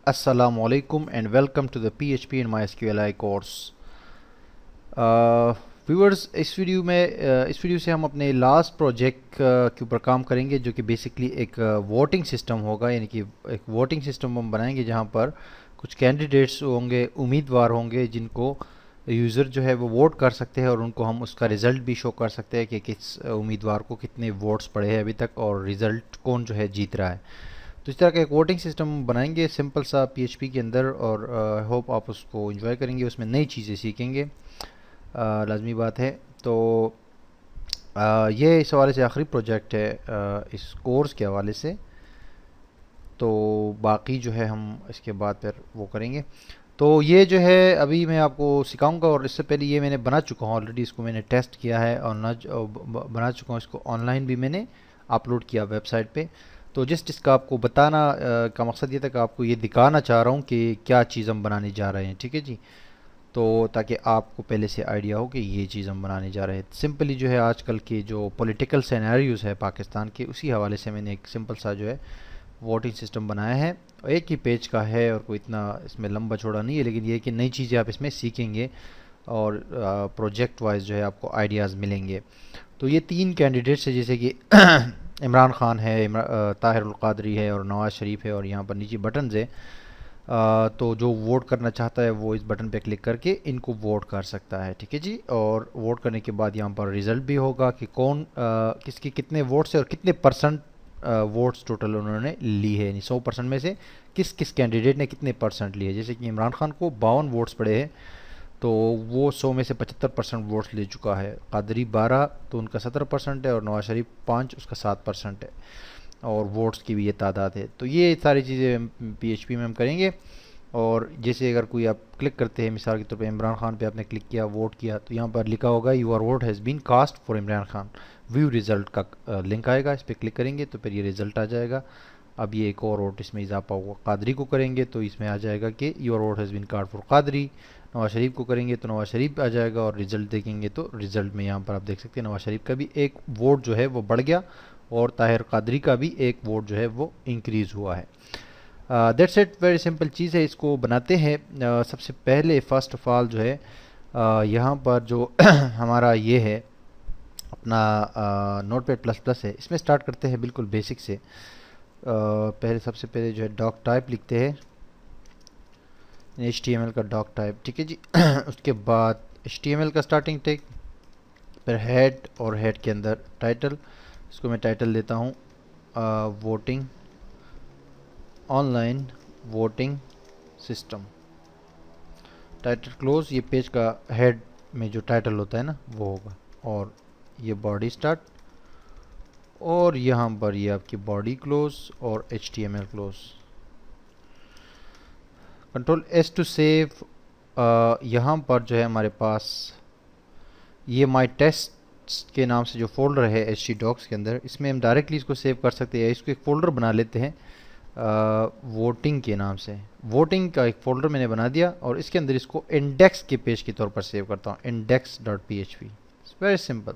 Assalamualaikum and welcome to the PHP and MySQLi course. Viewers इस video से हम अपने लास्ट प्रोजेक्ट के ऊपर काम करेंगे जो कि बेसिकली एक वोटिंग सिस्टम होगा, यानी कि एक वोटिंग सिस्टम हम बनाएंगे जहां पर कुछ कैंडिडेट्स होंगे, उम्मीदवार होंगे जिनको यूज़र जो है वो वोट कर सकते हैं और उनको हम उसका रिज़ल्ट भी शो कर सकते हैं कि किस उम्मीदवार को कितने वोट्स पड़े हैं अभी तक और रिज़ल्ट कौन जो है जीत रहा है। तो इस तरह का एक वोटिंग सिस्टम बनाएंगे सिंपल सा पीएचपी के अंदर और होप आप उसको एंजॉय करेंगे, उसमें नई चीज़ें सीखेंगे, लाजमी बात है। तो ये इस हवाले से आखिरी प्रोजेक्ट है इस कोर्स के हवाले से, तो बाकी जो है हम इसके बाद फिर वो करेंगे। तो ये जो है अभी मैं आपको सिखाऊंगा और इससे पहले ये मैंने बना चुका हूँ ऑलरेडी, इसको मैंने टेस्ट किया है और बना चुका हूँ, इसको ऑनलाइन भी मैंने अपलोड किया वेबसाइट पे। तो जस्ट इसका आपको बताना का मकसद ये था कि आपको ये दिखाना चाह रहा हूँ कि क्या चीज़ हम बनाने जा रहे हैं, ठीक है जी। तो ताकि आपको पहले से आइडिया हो कि ये चीज़ हम बनाने जा रहे हैं। सिंपली जो है आजकल के जो पॉलिटिकल सिनेरियोज़ है पाकिस्तान के, उसी हवाले से मैंने एक सिंपल सा जो है वोटिंग सिस्टम बनाया है। एक ही पेज का है और कोई इतना इसमें लंबा चौड़ा नहीं है, लेकिन ये कि नई चीज़ें आप इसमें सीखेंगे और प्रोजेक्ट वाइज जो है आपको आइडियाज़ मिलेंगे। तो ये तीन कैंडिडेट्स है, जैसे कि इमरान खान है, ताहिर उल क़ादरी है और नवाज़ शरीफ है, और यहाँ पर नीचे बटन है। तो जो वोट करना चाहता है वो इस बटन पे क्लिक करके इनको वोट कर सकता है, ठीक है जी। और वोट करने के बाद यहाँ पर रिज़ल्ट भी होगा कि कौन किसके कितने वोट्स है और कितने परसेंट वोट्स टोटल उन्होंने ली है, यानी 100% में से किस किस कैंडिडेट ने कितने परसेंट लिए। जैसे कि इमरान खान को 52 वोट्स पड़े हैं, तो वो 100 में से 75% वोट्स ले चुका है। कादरी 12 तो उनका 17% है, और नवाज शरीफ 5 उसका 7% है, और वोट्स की भी ये तादाद है। तो ये सारी चीज़ें पीएचपी में हम करेंगे। और जैसे अगर कोई आप क्लिक करते हैं, मिसाल के तौर पे इमरान खान पे आपने क्लिक किया, वोट किया, तो यहाँ पर लिखा होगा your vote has been cast for Imran Khan, view result का लिंक आएगा, इस पर क्लिक करेंगे तो फिर ये रिज़ल्ट आ जाएगा। अब ये एक और वोट इसमें इजाफा हुआ, कादरी को करेंगे तो इसमें आ जाएगा कि your vote has been cast for Qadri. Nawaz Sharif को करेंगे तो नवाज शरीफ आ जाएगा, और रिज़ल्ट देखेंगे तो रिज़ल्ट में यहाँ पर आप देख सकते हैं नवाज शरीफ का भी एक वोट जो है वो बढ़ गया और ताहिर कादरी का भी एक वोट जो है वो इंक्रीज़ हुआ है। दैट्स इट, वेरी सिंपल चीज़ है। इसको बनाते हैं सबसे पहले फर्स्ट ऑफ ऑल जो है यहाँ पर जो हमारा ये है अपना नोटपैड प्लस प्लस है, इसमें स्टार्ट करते हैं बिल्कुल बेसिक से। पहले सबसे पहले जो है डॉक टाइप लिखते हैं, HTML का डॉक टाइप, ठीक है जी। उसके बाद HTML का स्टार्टिंग टैग, फिर हेड और हेड के अंदर टाइटल। इसको मैं टाइटल देता हूँ voting online voting system. Title close, ये पेज का हेड में जो टाइटल होता है ना वो होगा, और ये बॉडी स्टार्ट, और यहाँ पर ये आपकी बॉडी क्लोज और HTML close. Control S to save. यहाँ पर जो है हमारे पास ये माई टेस्ट के नाम से जो फोल्डर है htdocs के अंदर, इसमें हम डायरेक्टली इसको सेव कर सकते हैं। इसको एक फ़ोल्डर बना लेते हैं वोटिंग के नाम से। वोटिंग का एक फ़ोल्डर मैंने बना दिया और इसके अंदर इसको इंडेक्स के पेज के तौर पर सेव करता हूँ, index.php। It's very simple.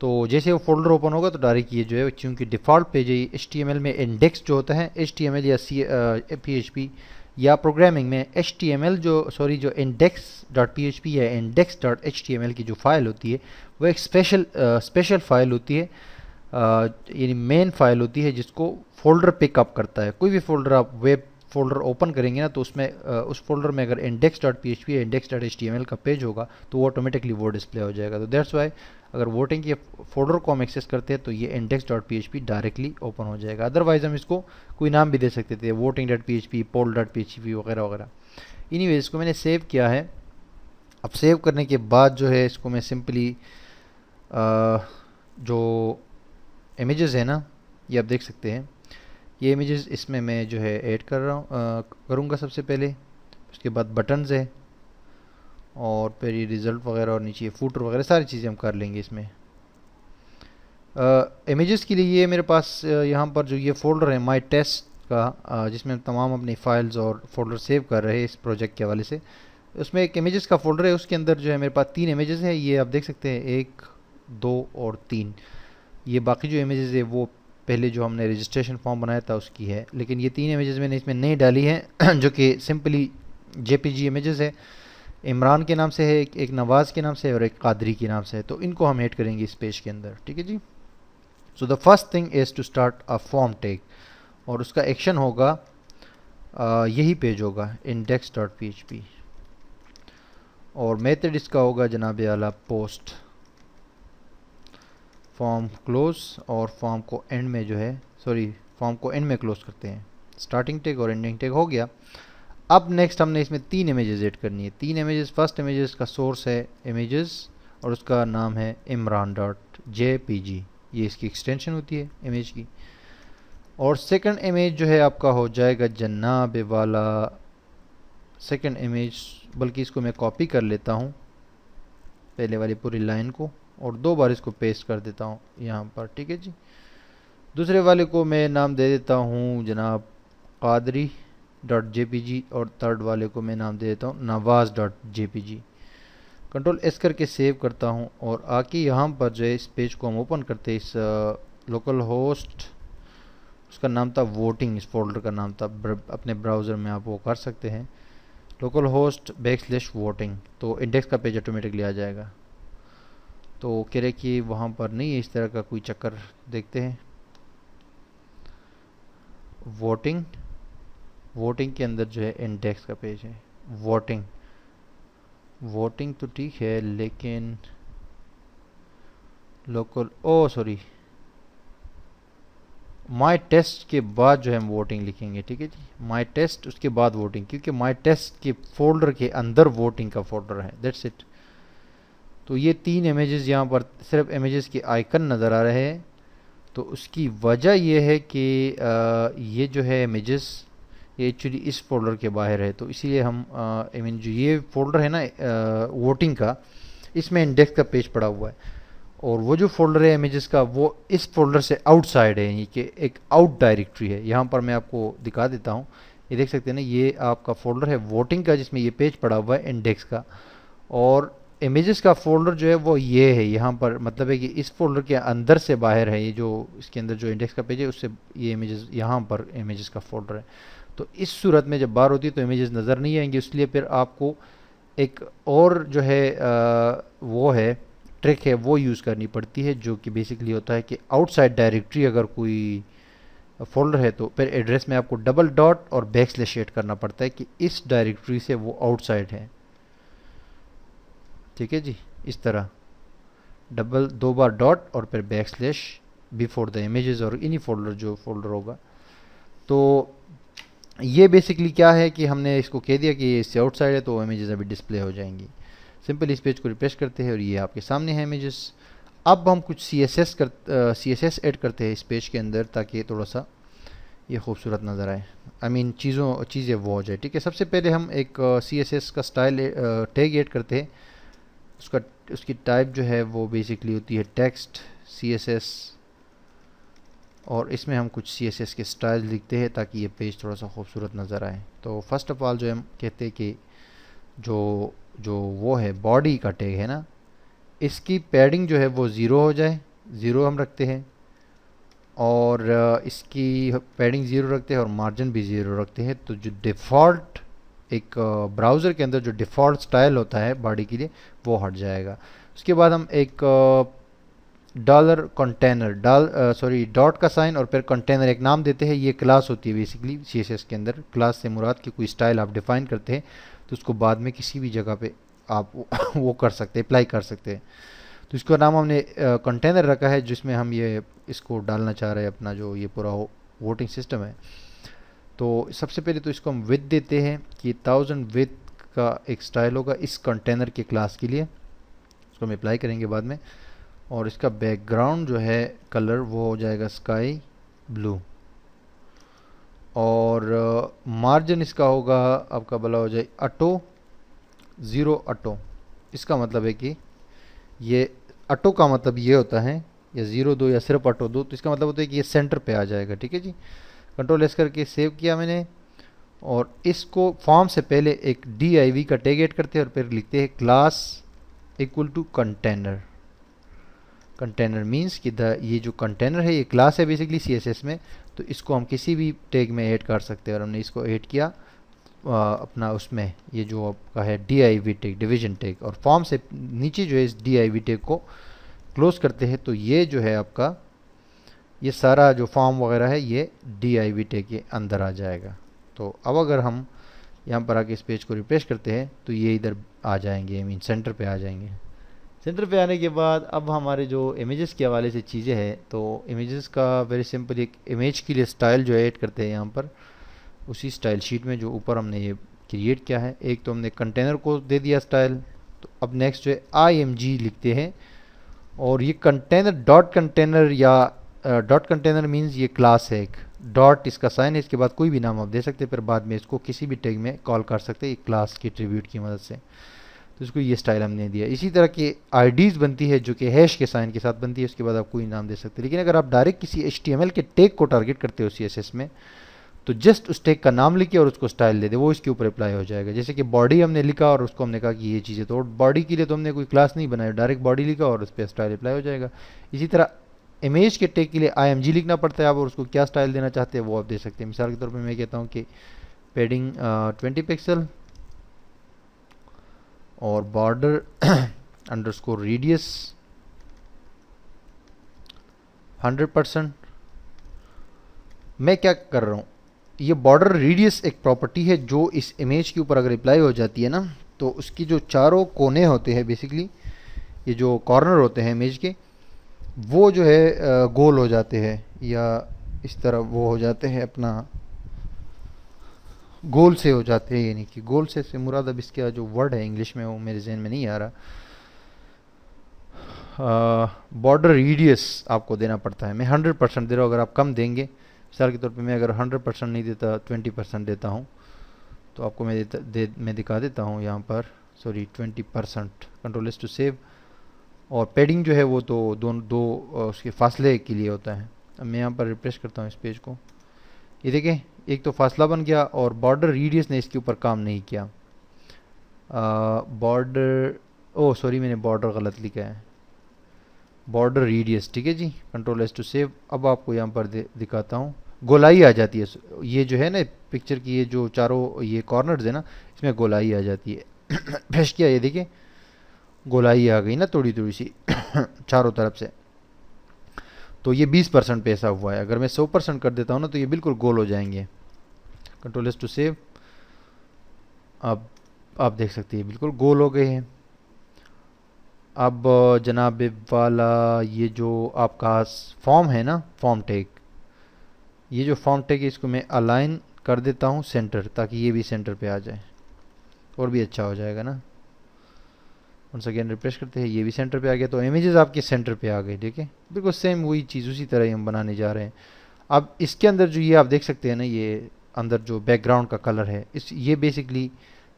तो जैसे वो फोल्डर ओपन होगा तो डायरेक्ट ये जो है, चूँकि डिफ़ॉल्ट पेज है HTML में इंडेक्स जो होता है, HTML या PHP या प्रोग्रामिंग में HTML जो index.php या index.html की जो फाइल होती है वो एक स्पेशल फाइल होती है, यानी मेन फाइल होती है जिसको फोल्डर पिकअप करता है। कोई भी फोल्डर आप वेब फोल्डर ओपन करेंगे ना, तो उसमें उस फोल्डर में अगर index.php या index.html का पेज होगा तो वो ऑटोमेटिकली वो डिस्प्ले हो जाएगा। तो दैट्स वाई अगर वोटिंग के फोल्डर को हम एक्सेस करते हैं तो ये index.php डायरेक्टली ओपन हो जाएगा। अदरवाइज हम इसको कोई नाम भी दे सकते थे, voting.php, poll.php वगैरह वगैरह। एनीवेज इसको मैंने सेव किया है। अब सेव करने के बाद जो है इसको मैं सिंपली जो इमेजेस है ना, ये आप देख सकते हैं, ये इमेजेस इसमें मैं जो है ऐड कर रहा हूँ करूँगा सबसे पहले। उसके बाद बटन्स है, और फिर ये रिज़ल्ट वगैरह, और नीचे फूटर वगैरह सारी चीज़ें हम कर लेंगे इसमें। इमेजेस के लिए ये मेरे पास यहाँ पर जो ये फ़ोल्डर है माई टेस्ट का, जिसमें तमाम अपनी फाइल्स और फोल्डर सेव कर रहे हैं इस प्रोजेक्ट के हवाले से, उसमें एक इमेजेस का फोल्डर है। उसके अंदर जो है मेरे पास 3 इमेजेस हैं, ये आप देख सकते हैं, 1, 2 और 3। ये बाकी जो इमेजेस है वो पहले जो हमने रजिस्ट्रेशन फॉर्म बनाया था उसकी है, लेकिन ये 3 इमेजेस मैंने इसमें नहीं डाली हैं जो कि सिंपली जेपीजी इमेजेस है। इमरान के नाम से है, एक नवाज़ के नाम से है और एक कादरी के नाम से है, तो इनको हम ऐड करेंगे इस पेज के अंदर, ठीक है जी। So the first thing is to start a form tag, और उसका एक्शन होगा यही पेज होगा index.php, और मेथड इसका होगा जनाब आला पोस्ट फॉर्म क्लोज, और फॉर्म को एंड में जो है फॉर्म को एंड में क्लोज करते हैं। स्टार्टिंग टैग और एंडिंग टैग हो गया। अब नेक्स्ट हमने इसमें 3 इमेजेस ऐड करनी है। 3 इमेजेस, फर्स्ट इमेजेस का सोर्स है इमेजेस और उसका नाम है imran.jpg, ये इसकी एक्सटेंशन होती है इमेज की। और सेकंड इमेज जो है आपका हो जाएगा जनाब वाला सेकंड इमेज, बल्कि इसको मैं कॉपी कर लेता हूँ पहले वाली पूरी लाइन को और 2 बार इसको पेस्ट कर देता हूँ यहाँ पर, ठीक है जी। दूसरे वाले को मैं नाम दे देता हूँ जनाब qadri.jpg और थर्ड वाले को मैं नाम दे देता हूँ nawaz.jpg। कंट्रोल एस करके सेव करता हूँ और आके यहाँ पर जो है इस पेज को हम ओपन करते हैं। इस लोकल होस्ट, उसका नाम था वोटिंग, इस फोल्डर का नाम था, अपने ब्राउज़र में आप वो कर सकते हैं लोकल होस्ट \वोटिंग, तो इंडेक्स का पेज ऑटोमेटिकली आ जाएगा। तो कह रहे कि वहाँ पर नहीं है इस तरह का कोई चक्कर, देखते हैं। वोटिंग के अंदर जो है इंडेक्स का पेज है। वोटिंग तो ठीक है, लेकिन लोकल माई टेस्ट के बाद जो है हम वोटिंग लिखेंगे, ठीक है जी। माई टेस्ट उसके बाद वोटिंग, क्योंकि माई टेस्ट के फोल्डर के अंदर वोटिंग का फोल्डर है, दैट्स इट। तो ये 3 इमेजेस यहाँ पर सिर्फ इमेजेस के आइकन नज़र आ रहे हैं, तो उसकी वजह ये है कि ये जो है इमेजेस ये एक्चुअली इस फोल्डर के बाहर है, तो इसीलिए हम आई मीन जो ये फोल्डर है ना वोटिंग का, इसमें इंडेक्स का पेज पड़ा हुआ है, और वो जो फोल्डर है इमेजेस का वो इस फोल्डर से आउटसाइड है, ये कि एक आउट डायरेक्टरी है। यहाँ पर मैं आपको दिखा देता हूँ, ये देख सकते हैं ना, ये आपका फोल्डर है वोटिंग का जिसमें ये पेज पड़ा हुआ है इंडेक्स का, और इमेजेस का फोल्डर जो है वो ये है यहाँ पर, मतलब है कि इस फोल्डर के अंदर से बाहर है, ये जो इसके अंदर जो इंडेक्स का पेज है उससे ये इमेजेस यहाँ पर इमेजेस का फोल्डर है। तो इस सूरत में जब बाहर होती है तो इमेजेस नज़र नहीं आएंगे, इसलिए फिर आपको एक और जो है वो है ट्रिक है वो यूज़ करनी पड़ती है, जो कि बेसिकली होता है कि आउटसाइड डायरेक्टरी अगर कोई फोल्डर है तो फिर एड्रेस में आपको डबल डॉट और \, ऐड करना पड़ता है कि इस डायरेक्टरी से वो आउटसाइड है, ठीक है जी। इस तरह 2 बार डॉट और फिर \, बिफोर द इमेजेस और इन्हीं फोल्डर जो फोल्डर होगा। तो ये बेसिकली क्या है कि हमने इसको कह दिया कि इससे आउटसाइड है, तो इमेजेस अभी डिस्प्ले हो जाएंगी। सिंपल इस पेज को रिफ्रेश करते हैं और ये आपके सामने है इमेजेस। अब हम कुछ CSS ऐड करते हैं इस पेज के अंदर, ताकि थोड़ा सा ये खूबसूरत नज़र आए, आई मीन चीज़ें वो हो जाए, ठीक है। सबसे पहले हम एक CSS का स्टाइल टैग ऐड करते हैं। उसकी टाइप जो है वो बेसिकली होती है टेक्स्ट CSS, और इसमें हम कुछ CSS के स्टाइल लिखते हैं ताकि ये पेज थोड़ा सा खूबसूरत नज़र आए। तो फर्स्ट ऑफ ऑल जो हम कहते हैं कि जो वो है बॉडी का टैग है ना, इसकी पैडिंग जो है वो 0 हो जाए, 0 हम रखते हैं, और इसकी पैडिंग 0 रखते हैं और मार्जिन भी 0 रखते हैं। तो जो डिफ़ॉल्ट एक ब्राउज़र के अंदर जो डिफ़ॉल्ट स्टाइल होता है बॉडी के लिए वो हट जाएगा। उसके बाद हम एक डॉट का साइन और फिर कंटेनर एक नाम देते हैं। ये क्लास होती है बेसिकली CSS के अंदर। क्लास से मुराद कि कोई स्टाइल आप डिफ़ाइन करते हैं तो उसको बाद में किसी भी जगह पे आप वो कर सकते हैं, अप्लाई कर सकते हैं। तो इसका नाम हमने कंटेनर रखा है, जिसमें हम ये इसको डालना चाह रहे हैं अपना जो ये पूरा वोटिंग सिस्टम है। तो सबसे पहले तो इसको हम विथ देते हैं कि 1000 विथ का एक स्टाइल होगा इस कंटेनर के क्लास के लिए, उसको हम अप्लाई करेंगे बाद में। और इसका बैकग्राउंड जो है कलर वो हो जाएगा स्काई ब्लू, और मार्जिन इसका होगा आपका भला हो जाए ज़ीरो ऑटो। इसका मतलब है कि ये ऑटो का मतलब ये होता है, या 0 2 या सिर्फ ऑटो 2, तो इसका मतलब होता है कि ये सेंटर पे आ जाएगा, ठीक है जी। कंट्रोल एस करके सेव किया मैंने, और इसको फॉर्म से पहले एक div का टैग ऐड करते हैं और फिर लिखते हैं class equal to container. Container means कि ये जो कंटेनर है ये क्लास है बेसिकली CSS में, तो इसको हम किसी भी टैग में ऐड कर सकते हैं। और हमने इसको ऐड किया अपना उसमें, ये जो आपका है div टैग, डिवीजन टैग, और फॉर्म से नीचे जो है इस div टैग को क्लोज करते हैं, तो ये जो है आपका ये सारा जो फॉर्म वगैरह है ये div टैग के अंदर आ जाएगा। तो अब अगर हम यहाँ पर आके इस पेज को रिफ्रेश करते हैं तो ये इधर आ जाएंगे, आई मीन सेंटर पे आ जाएंगे। सेंटर पे आने के बाद अब हमारे जो इमेजेस के हवाले से चीज़ें हैं, तो इमेजेस का वेरी सिंपल एक इमेज के लिए स्टाइल जो ऐड करते हैं यहाँ पर उसी स्टाइल शीट में जो ऊपर हमने ये क्रिएट किया है। एक तो हमने कंटेनर को दे दिया स्टाइल, तो अब नेक्स्ट जो है img लिखते हैं, और ये कंटेनर डॉट कंटेनर या डॉट कंटेनर मीन्स ये क्लास है, एक डॉट इसका साइन है, इसके बाद कोई भी नाम आप दे सकते हैं, फिर बाद में इसको किसी भी टैग में कॉल कर सकते हैं क्लास की एट्रीब्यूट की मदद से। तो इसको ये स्टाइल हमने दिया। इसी तरह की आईडीज बनती है जो कि हैश के साइन के साथ बनती है, उसके बाद आप कोई नाम दे सकते हैं। लेकिन अगर आप डायरेक्ट किसी HTML के टैग को टारगेट करते हो CSS में, तो जस्ट उस टैग का नाम लिखिए और उसको स्टाइल दे दे, वो इसके ऊपर अप्लाई हो जाएगा। जैसे कि बॉडी हमने लिखा और उसको हमने कहा कि ये चीज़ें, तो बॉडी के लिए तो हमने कोई क्लास नहीं बनाया, डायरेक्ट बॉडी लिखा और उस पर स्टाइल अप्लाई हो जाएगा। इसी तरह इमेज के टैग के लिए img लिखना पड़ता है, आप और उसको क्या स्टाइल देना चाहते हैं वो आप दे सकते हैं। मिसाल के तौर पर मैं कहता हूँ कि पेडिंग 20 पिक्सल और बॉर्डर अंडरस्कोर रेडियस 100%। मैं क्या कर रहा हूँ, ये बॉर्डर रेडियस एक प्रॉपर्टी है जो इस इमेज के ऊपर अगर अप्लाई हो जाती है ना, तो उसकी जो चारों कोने होते हैं बेसिकली, ये जो कॉर्नर होते हैं इमेज के, वो जो है गोल हो जाते हैं, या इस तरह वो हो जाते हैं अपना गोल से हो जाते हैं। यानी कि गोल से मुराद अब इसका जो वर्ड है इंग्लिश में वो मेरे जहन में नहीं आ रहा। बॉर्डर रेडियस आपको देना पड़ता है। मैं 100% दे रहा हूँ, अगर आप कम देंगे, मिसाल के तौर पे मैं अगर 100% नहीं देता 20% देता हूँ, तो आपको मैं दिखा देता हूँ यहाँ पर, sorry 20%, control S to save. और पैडिंग जो है वो तो दो उसके फासले के लिए होता है। अब मैं यहाँ पर रिफ्रेश करता हूँ इस पेज को, ये देखें एक तो फासला बन गया और बॉर्डर रेडियस ने इसके ऊपर काम नहीं किया। बॉर्डर, ओ सॉरी मैंने बॉर्डर गलत लिखा है, बॉर्डर रेडियस, ठीक है जी, कंट्रोल S टू सेव। अब आपको यहाँ पर दिखाता हूँ, गोलाई आ जाती है। ये जो है ना पिक्चर की ये जो चारों ये कॉर्नर्स है ना, इसमें गोलाई आ जाती है। फ्रेश किया, ये देखिए गोलाई आ गई ना थोड़ी थोड़ी सी चारों तरफ से। तो ये 20% पे ऐसा हुआ है। अगर मैं 100% कर देता हूँ ना, तो ये बिल्कुल गोल हो जाएंगे। Control S to save. अब आप देख सकते हैं बिल्कुल गोल हो गए हैं। अब जनाब वाला ये जो आपका फॉर्म है ना, फॉर्म टैग, ये जो फॉर्म टैग है इसको मैं अलाइन कर देता हूँ सेंटर, ताकि ये भी सेंटर पे आ जाए और भी अच्छा हो जाएगा ना। वंस अगेन रिफ्रेश करते हैं, ये भी सेंटर पे आ गया, तो इमेजेस आपके सेंटर पे आ गए। ठीक है, बिल्कुल सेम वही चीज़ उसी तरह ही हम बनाने जा रहे हैं। अब इसके अंदर जो ये आप देख सकते हैं ना, ये अंदर जो बैकग्राउंड का कलर है, इस ये बेसिकली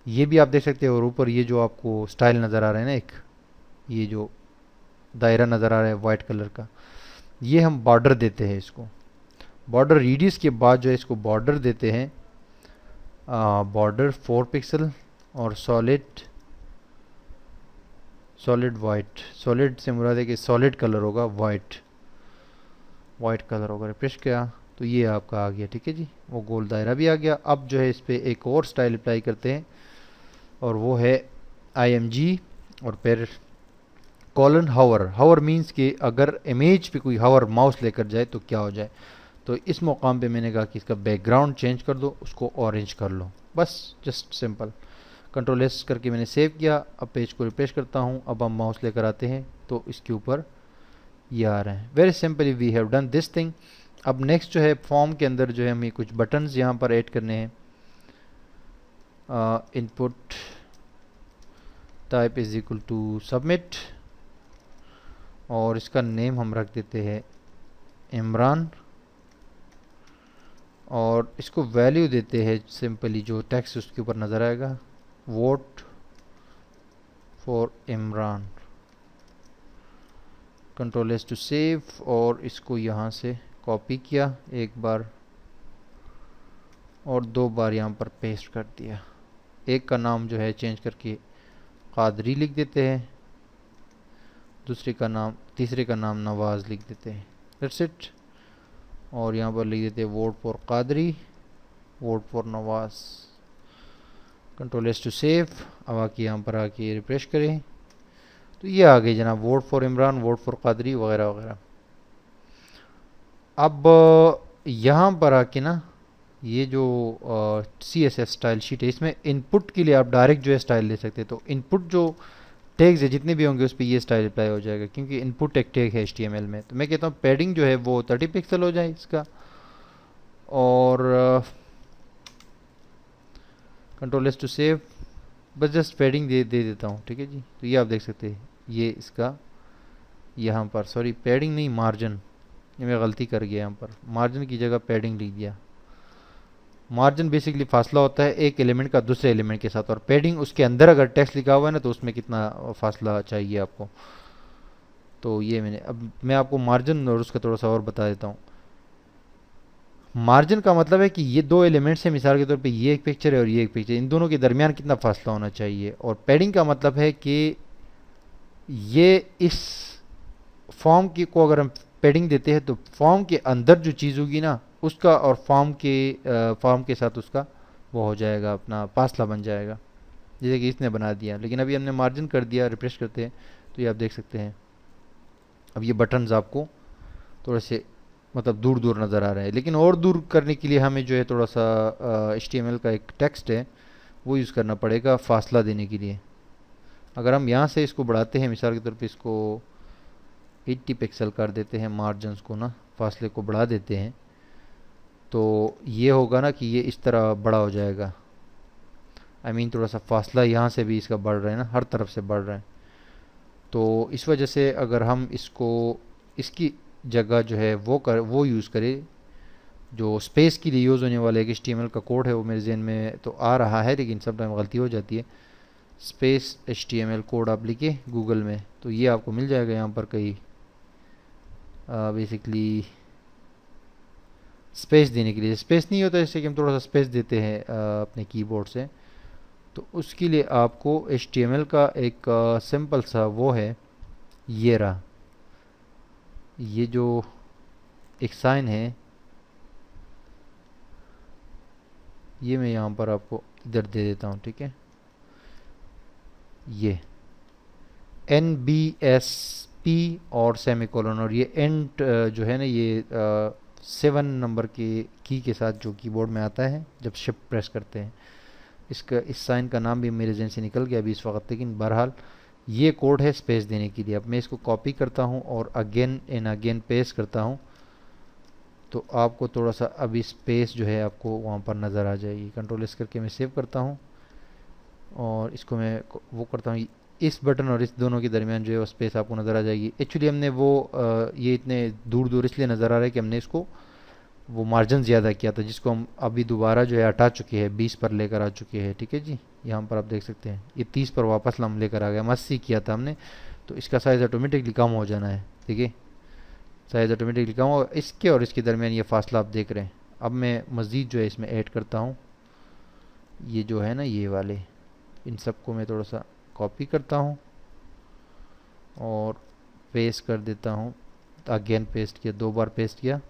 ये भी आप देख सकते हैं। और ऊपर ये जो आपको स्टाइल नज़र आ रहा है ना, एक ये जो दायरा नज़र आ रहा है वाइट कलर का, ये हम बॉर्डर देते हैं इसको। बॉर्डर रेडियस के बाद जो है इसको बॉर्डर देते हैं, बॉर्डर 4 पिक्सल और सॉलिड वाइट। सॉलिड से मुराद है कि सॉलिड कलर होगा, वाइट कलर होगा। रिफ्रेश किया तो ये आपका आ गया। ठीक है जी, वो गोल दायरा भी आ गया। अब जो है इस पर एक और स्टाइल अप्लाई करते हैं, और वो है img और फिर कॉलन हावर। हावर मीन्स कि अगर इमेज पे कोई हावर माउस लेकर जाए तो क्या हो जाए। तो इस मुकाम पे मैंने कहा कि इसका बैकग्राउंड चेंज कर दो, उसको ऑरेंज कर लो, बस जस्ट सिंपल। कंट्रोल S करके मैंने सेव किया। अब पेज को रिफ्रेश करता हूँ, अब हम माउस लेकर आते हैं तो इसके ऊपर ये आ रहे हैं। Very simply we have done this thing. अब नेक्स्ट जो है फॉर्म के अंदर जो है हमें कुछ बटन्स यहाँ पर ऐड करने हैं। Input type is equal to submit, और इसका नेम हम रख देते हैं इमरान, और इसको वैल्यू देते हैं सिंपली जो टेक्स्ट उसके ऊपर नज़र आएगा, vote for Imran. Control S to save, और इसको यहाँ से कॉपी किया एक बार और 2 बार यहाँ पर पेस्ट कर दिया। एक का नाम जो है चेंज करके कादरी लिख देते हैं, दूसरे का नाम, तीसरे का नाम नवाज़ लिख देते हैं, दैट्स इट। और यहाँ पर लिख देते हैं vote for Qadri, vote for Nawaz. Control S to save. अब आके यहाँ पर आके रिफ्रेश करें तो ये आ गई जनाब, vote for Imran, vote for Qadri वगैरह वगैरह। अब यहाँ पर आके ना ये जो CSS स्टाइल शीट है, इसमें इनपुट के लिए आप डायरेक्ट जो है स्टाइल ले सकते हैं। तो इनपुट जो टैग्स है जितने भी होंगे उस पर ये स्टाइल अप्लाई हो जाएगा, क्योंकि इनपुट एक टैग है HTML में। तो मैं कहता हूँ पैडिंग जो है वो 30 पिक्सल हो जाए इसका, और कंट्रोल एस टू सेव। बस जस्ट पैडिंग दे देता हूँ, ठीक है जी। तो ये आप देख सकते हैं, ये इसका यहाँ पर, सॉरी पैडिंग नहीं, मार्जिन, ये मैं गलती कर गया, यहाँ पर मार्जिन की जगह पैडिंग लिख दिया। मार्जिन बेसिकली फासला होता है एक एलिमेंट का दूसरे एलिमेंट के साथ, और पैडिंग उसके अंदर अगर टेक्स्ट लिखा हुआ है ना तो उसमें कितना फासला चाहिए आपको। तो ये मैंने, अब मैं आपको मार्जिन और उसका थोड़ा सा और बता देता हूँ। मार्जिन का मतलब है कि ये दो एलिमेंट्स हैं, मिसाल के तौर पे ये एक पिक्चर है और ये एक पिक्चर, इन दोनों के दरमियान कितना फासला होना चाहिए। और पैडिंग का मतलब है कि ये इस फॉर्म की को अगर हम पैडिंग देते हैं तो फॉर्म के अंदर जो चीज़ होगी ना उसका और फॉर्म के साथ उसका वो हो जाएगा, अपना फासला बन जाएगा, जैसे कि इसने बना दिया। लेकिन अभी हमने मार्जिन कर दिया, रिफ्रेश करते हैं तो ये आप देख सकते हैं अब ये बटन्स आपको थोड़े से मतलब दूर दूर नज़र आ रहे हैं। लेकिन और दूर करने के लिए हमें जो है थोड़ा सा HTML का एक टेक्स्ट है वो यूज़ करना पड़ेगा फासला देने के लिए। अगर हम यहाँ से इसको बढ़ाते हैं, मिसाल के तौर पे इसको 80 पिक्सल कर देते हैं, मार्जिन को ना फासले को बढ़ा देते हैं, तो ये होगा ना कि ये इस तरह बड़ा हो जाएगा। आई मीन थोड़ा सा फासला यहाँ से भी इसका बढ़ रहा है ना, हर तरफ से बढ़ रहा है। तो इस वजह से अगर हम इसको, इसकी जगह जो है वो यूज़ करें, जो स्पेस के लिए यूज़ होने वाला एक HTML का कोड है, वो मेरे जहन में तो आ रहा है लेकिन सब टाइम गलती हो जाती है। स्पेस HTML कोड आप लिखे गूगल में तो ये आपको मिल जाएगा यहाँ पर कहीं, बेसिकली स्पेस देने के लिए। स्पेस नहीं होता जैसे कि हम थोड़ा सा स्पेस देते हैं अपने कीबोर्ड से, तो उसके लिए आपको HTML का एक सिंपल सा वो है, ये रहा, ये जो एक साइन है ये मैं यहाँ पर आपको इधर दे देता हूँ, ठीक है। ये NBSP और सेमीकोलन, और ये एंड जो है ना ये 7 नंबर के के साथ जो कीबोर्ड में आता है जब शिफ्ट प्रेस करते हैं। इसका इस साइन का नाम भी मेरे जहन से निकल गया अभी इस वक्त, लेकिन बहरहाल ये कोड है स्पेस देने के लिए। अब मैं इसको कॉपी करता हूँ और अगेन एंड अगेन पेस्ट करता हूँ, तो आपको थोड़ा सा अभी स्पेस जो है आपको वहाँ पर नज़र आ जाएगी। कंट्रोल एस करके मैं सेव करता हूँ और इसको मैं वो करता हूँ, इस बटन और इस दोनों के दरमियान जो है वो स्पेस आपको नज़र आ जाएगी। एक्चुअली हमने वो ये इतने दूर दूर इसलिए नज़र आ रहा है कि हमने इसको वो मार्जिन ज़्यादा किया था, जिसको हम अभी दोबारा जो है हटा चुके हैं, 20 पर लेकर आ चुके हैं, ठीक है जी। यहाँ पर आप देख सकते हैं ये 30 पर वापस हम लेकर आ गए, हम 80 किया था हमने, तो इसका साइज़ ऑटोमेटिकली कम हो जाना है, ठीक है। साइज़ ऑटोमेटिकली कम हो, इसके और इसके दरमियान ये फासला आप देख रहे हैं। अब मैं मज़ीद जो है इसमें ऐड करता हूँ, ये जो है ना ये वाले, इन सबको मैं थोड़ा सा कॉपी करता हूँ और पेस्ट कर देता हूँ। अगेन पेस्ट किया, 2 बार पेस्ट किया,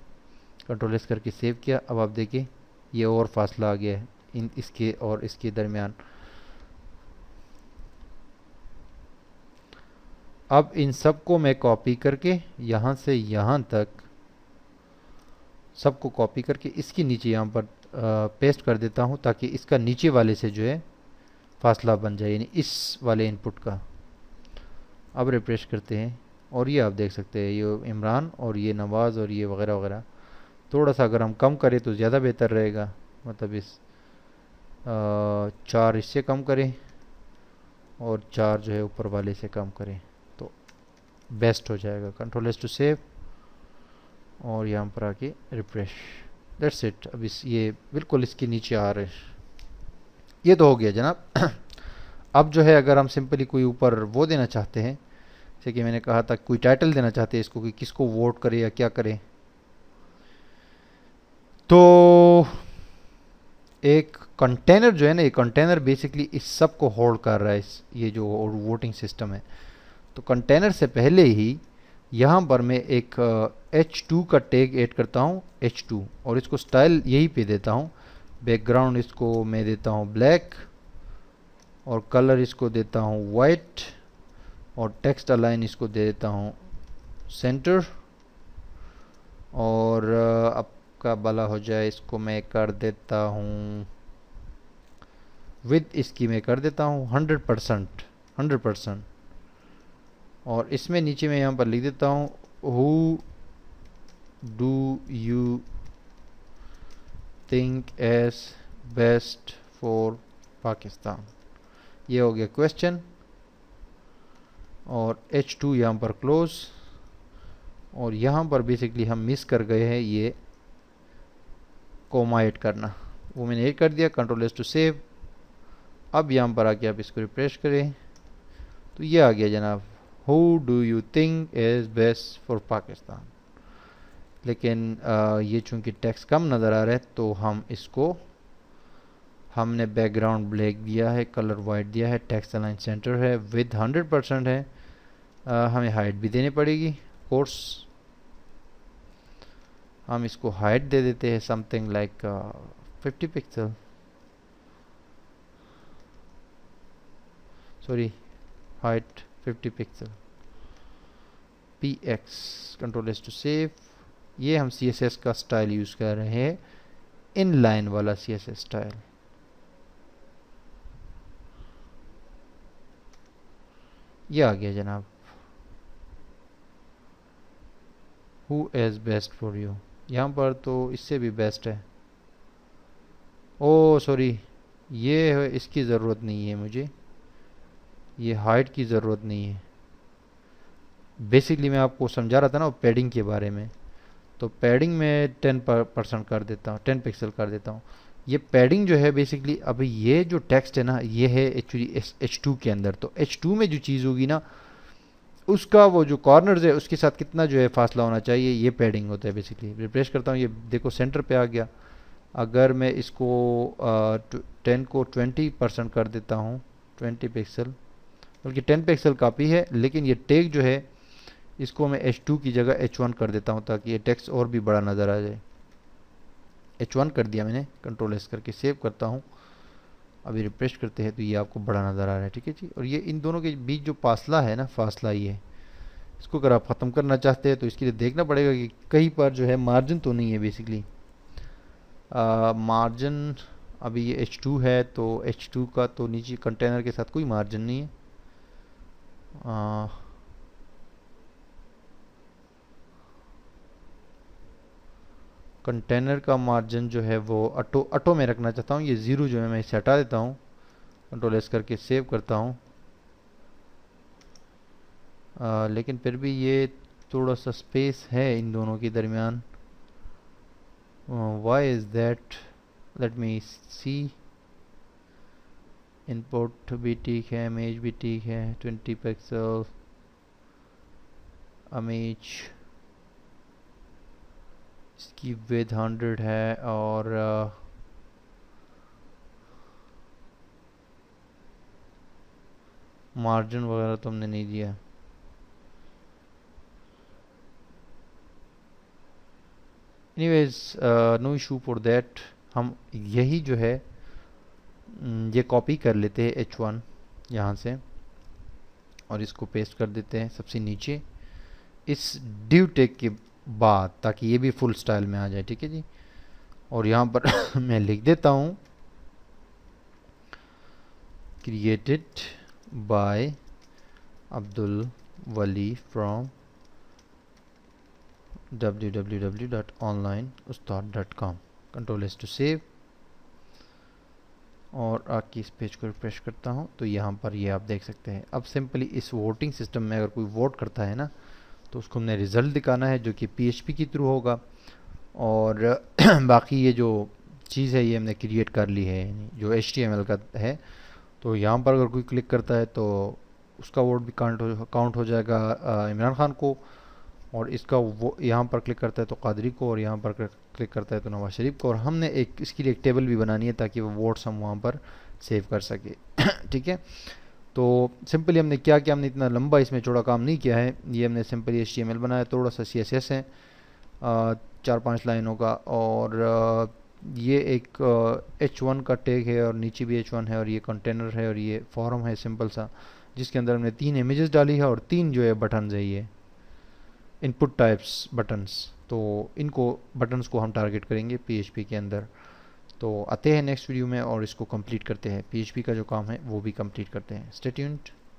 कंट्रोल एस करके सेव किया। अब आप देखिए ये और फासला आ गया है इन इसके और इसके दरमियान। अब इन सबको मैं कॉपी करके यहाँ से यहाँ तक सबको कॉपी करके इसके नीचे यहाँ पर पेस्ट कर देता हूँ, ताकि इसका नीचे वाले से जो है फासला बन जाए, यानी इस वाले इनपुट का। अब रिफ्रेश करते हैं और ये आप देख सकते हैं ये इमरान और ये नवाज़ और ये वगैरह वगैरह। थोड़ा सा अगर हम कम करें तो ज़्यादा बेहतर रहेगा, मतलब इस 4 इससे कम करें और 4 जो है ऊपर वाले से कम करें तो बेस्ट हो जाएगा। कंट्रोल एस टू सेव और यहाँ पर आके रिफ्रेश, दैट्स इट। अब इस ये बिल्कुल इसके नीचे आ रहे, ये तो हो गया जनाब। अब जो है अगर हम सिंपली कोई ऊपर वो देना चाहते हैं, जैसे कि मैंने कहा था कोई टाइटल देना चाहते हैं इसको कि किसको वोट करे या क्या करे, तो एक कंटेनर जो है ना, ये कंटेनर बेसिकली इस सब को होल्ड कर रहा है, ये जो वोटिंग सिस्टम है। तो कंटेनर से पहले ही यहाँ पर मैं एक H2 का टैग ऐड करता हूँ, H2, और इसको स्टाइल यही पे देता हूँ। बैकग्राउंड इसको मैं देता हूँ ब्लैक, और कलर इसको देता हूँ वाइट, और टेक्स्ट अलाइन इसको दे देता हूँ सेंटर, और आपका भला हो जाए इसको मैं कर देता हूँ विद इसकी मैं कर देता हूँ 100%। और इसमें नीचे मैं यहाँ पर लिख देता हूँ who do you think as best for Pakistan. ये हो गया क्वेश्चन, और H2 यहाँ पर क्लोज। और यहाँ पर बेसिकली हम मिस कर गए हैं ये कोमा ऐड करना, वो मैंने ऐड कर दिया। Control S to save. अब यहाँ पर आके आप इसको रिफ्रेश करें तो ये आ गया जनाब, who do you think is best for Pakistan. लेकिन ये चूँकि टेक्स्ट कम नज़र आ रहा है तो हम इसको, हमने बैकग्राउंड ब्लैक दिया है, कलर वाइट दिया है, टेक्स्ट अलाइन सेंटर है, विद 100% है। हमें हाइट भी देनी पड़ेगी कोर्स। हम इसको हाइट दे देते हैं something like 50 pixel, sorry height 50 pixel, px। Control S to save. ये हम CSS का स्टाइल यूज़ कर रहे हैं, इन लाइन वाला CSS स्टाइल। ये आ गया जनाब, who is best for you. यहाँ पर तो इससे भी बेस्ट है। ओ सॉरी, ये है, इसकी ज़रूरत नहीं है मुझे, ये हाइट की ज़रूरत नहीं है। बेसिकली मैं आपको समझा रहा था ना पैडिंग के बारे में, तो पैडिंग में 10% कर देता हूँ, 10 पिक्सल कर देता हूँ। ये पैडिंग जो है बेसिकली, अभी ये जो टेक्स्ट है ना ये है एक्चुअली H2 के अंदर, तो H2 में जो चीज़ होगी ना उसका वो जो कॉर्नर्स है उसके साथ कितना जो है फासला होना चाहिए, ये पैडिंग होता है बेसिकली। रिफ्रेश करता हूँ, ये देखो सेंटर पे आ गया। अगर मैं इसको 10 को 20% कर देता हूँ, 20 पिक्सल, बल्कि 10 पिक्सल काफ़ी है, लेकिन ये टैग जो है इसको मैं H2 की जगह H1 कर देता हूँ ताकि ये टेक्स्ट और भी बड़ा नज़र आ जाए। H1 कर दिया मैंने, कंट्रोल S करके सेव करता हूँ। अभी रिफ्रेश करते हैं तो ये आपको बड़ा नज़र आ रहा है, ठीक है जी। और ये इन दोनों के बीच जो फासला है ना, फासला ये है, इसको अगर आप ख़त्म करना चाहते हैं तो इसके लिए देखना पड़ेगा कि कहीं पर जो है मार्जिन तो नहीं है बेसिकली। मार्जिन अभी ये H2 है तो H2 का तो नीचे कंटेनर के साथ कोई मार्जिन नहीं है। कंटेनर का मार्जिन जो है वो ऑटो में रखना चाहता हूँ। ये ज़ीरो जो है मैं इसे हटा देता हूँ, कंट्रोल S करके सेव करता हूँ। लेकिन फिर भी ये थोड़ा सा स्पेस है इन दोनों के दरमियान। Why is that, let me see. Input भी ठीक है, इमेज भी ठीक है, 20 पिक्सल इमेज, इसकी विड्थ 100 है, और मार्जिन वगैरह तो हमने नहीं दिया। Anyways no issue for that. हम यही जो है ये कॉपी कर लेते हैं H1 यहाँ से, और इसको पेस्ट कर देते हैं सबसे नीचे इस डिव टैग के बाद, ताकि ये भी फुल स्टाइल में आ जाए, ठीक है जी। और यहाँ पर मैं लिख देता हूँ created by Abdul Wali from www.onlineustad.com। Control S to save, और आके इस पेज को रिफ्रेश करता हूँ तो यहाँ पर ये आप देख सकते हैं। अब सिंपली इस वोटिंग सिस्टम में अगर कोई वोट करता है ना तो उसको हमने रिज़ल्ट दिखाना है जो कि PHP के थ्रू होगा। और बाकी ये जो चीज़ है ये हमने क्रिएट कर ली है, जो HTML का है। तो यहाँ पर अगर कोई क्लिक करता है तो उसका वोट भी काउंट हो जाएगा इमरान खान को, और इसका वो यहाँ पर क्लिक करता है तो कादरी को, और यहाँ पर क्लिक करता है तो नवाज शरीफ को। और हमने इसके लिए एक टेबल भी बनानी है ताकि वो वोट्स हम वहाँ पर सेव कर सके ठीक है। तो सिंपली हमने क्या किया, हमने इतना लंबा इसमें चौड़ा काम नहीं किया है। ये हमने सिंपली HTML बनाया, थोड़ा सा CSS है 4-5 लाइनों का, और ये एक H1 का टैग है और नीचे भी H1 है, और ये कंटेनर है, और ये फॉर्म है सिंपल सा, जिसके अंदर हमने 3 इमेजेस डाली है और 3 जो है बटन्स है, ये इनपुट टाइप्स बटन्स। तो इनको बटन्स को हम टारगेट करेंगे PHP के अंदर। तो आते हैं नेक्स्ट वीडियो में और इसको कंप्लीट करते हैं, PHP का जो काम है वो भी कंप्लीट करते हैं। Stay tuned.